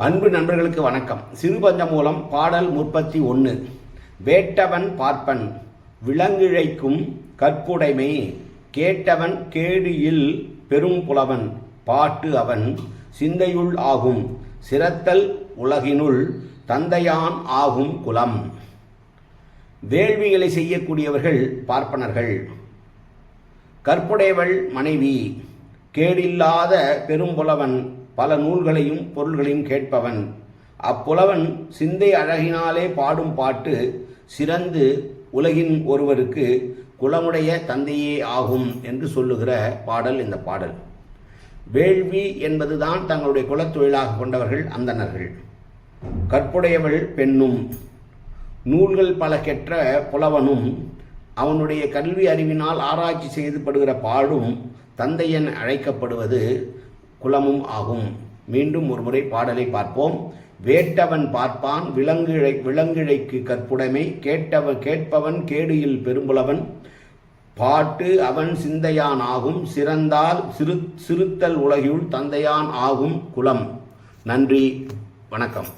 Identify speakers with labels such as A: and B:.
A: அன்பு நண்பர்களுக்கு வணக்கம். சிறுபஞ்சமூலம் பாடல் 31. வேட்டவன் பார்ப்பன் விலங்கிழைக்கும் கற்புடைமை கேட்டவன் கேடியில் பெரும்புலவன் பாட்டு அவன் சிந்தையுள் ஆகும் சிரத்தல் உலகினுள் தந்தையான் ஆகும் குலம். வேள்விகளை செய்யக்கூடியவர்கள் பார்ப்பனர்கள். கற்புடையவள் மனைவி, கேடில்லாத பெரும்புலவன் பல நூல்களையும் பொருள்களையும் கேட்பவன். அப்புலவன் சிந்தை அழகினாலே பாடும் பாட்டு சிறந்து உலகின் ஒருவருக்கு குலமுடைய தந்தையே ஆகும் என்று சொல்லுகிற பாடல் இந்த பாடல். வேள்வி என்பதுதான் தங்களுடைய குலத்தொழிலாக கொண்டவர்கள் அந்தணர்கள். கற்புடையவள் பெண்ணும், நூல்கள் பல கெட்ட புலவனும் அவனுடைய கல்வி அறிவினால் ஆராய்ச்சி செய்துபடுகிற பாடும் தந்தையன் அழைக்கப்படுவது குலமும் ஆகும். மீண்டும் ஒரு முறை பாடலை பார்ப்போம். வேட்டவன் பார்ப்பான் விலங்கிழைக்கு கற்புடைமை கேட்பவன் கேடியில் பெரும்புலவன் பாட்டு அவன் சிந்தையான் ஆகும் சிறந்தால் சிறுத்தல் உலகியுள் தந்தையான் ஆகும் குலம். நன்றி, வணக்கம்.